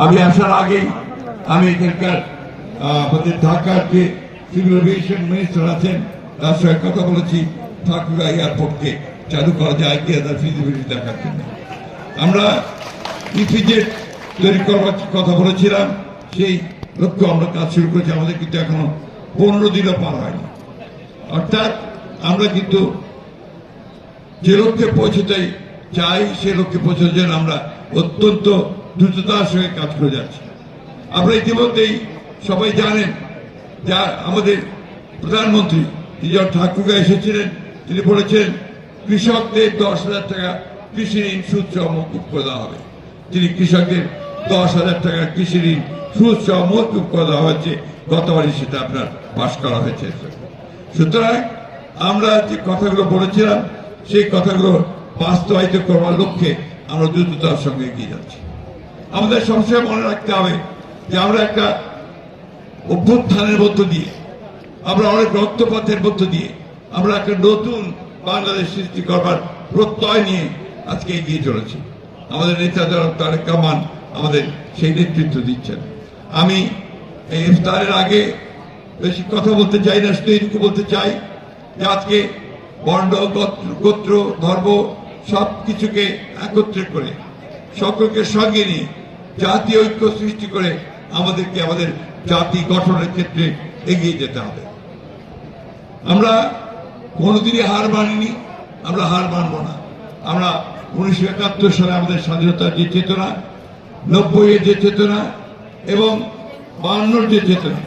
আমি আসার আগে আমি এখানকার আমাদের ঢাকার যে সিভিল এভিয়েশন মিনিস্টার আছেন তার সঙ্গে কথা বলেছি ঠাকুরগাঁও এয়ারপোর্টকে চালু করা যায় কি তার ফিজিবিলিটি দেখার জন্য। আমরা ইপিজেড তৈরি করবার কথা বলেছিলাম, সেই লক্ষ্যে আমরা কাজ শুরু করেছি। আমাদের কিন্তু এখনো 15 দিনও পার হয়নি। অর্থাৎ আমরা কিন্তু যে লক্ষ্যে পৌঁছতে চাই সে লক্ষ্যে পৌঁছার জন্য আমরা অত্যন্ত দ্রুততার সঙ্গে কাজ করে যাচ্ছি। আপনারা ইতিমধ্যেই সবাই জানেন যা আমাদের প্রধানমন্ত্রী যখন ঠাকুরগাঁও এসেছিলেন তিনি বলেছেন কৃষকদের 10,000 টাকা কৃষি ঋণ সুদ সহ মকুব করে দেওয়া হবে। তিনি কৃষকদের 10,000 টাকা কৃষি ঋণ সুদ সহ মকুব করে দেওয়া হয়েছে, গতবারই সেটা আপনার পাশ করা হয়েছে। সুতরাং আমরা যে কথাগুলো বলেছিলাম সেই কথাগুলো বাস্তবায়িত করবার লক্ষ্যে আমরা দ্রুততার সঙ্গে এগিয়ে যাচ্ছি। আমাদের সবসময় মনে রাখতে হবে যে আমরা একটা অভ্যুত্থানের মধ্য দিয়ে, আমরা অনেক রক্তপাতের মধ্য দিয়ে আমরা একটা নতুন বাংলাদেশ সৃষ্টি করবার প্রত্যয় নিয়ে আজকে এগিয়ে চলেছি। আমাদের নেতা জনাব তারেক রহমান আমাদের সেই নেতৃত্ব দিচ্ছেন। আমি এই ইফতারের আগে বেশি কথা বলতে চাই না, শুধু এইটুকু বলতে চাই যে আজকে বর্ণ, গোত্র, ধর্ম সব কিছুকে একত্রে করে সকলকে সঙ্গে নিয়ে জাতীয় ঐক্য সৃষ্টি করে আমাদেরকে আমাদের জাতি গঠনের ক্ষেত্রে এগিয়ে যেতে হবে। আমরা কোনোদিনই হার মানিনি, আমরা হার মানব না। আমরা 1971 সালে আমাদের স্বাধীনতার যে চেতনা, 90-এর যে চেতনা এবং 52-র যে চেতনা,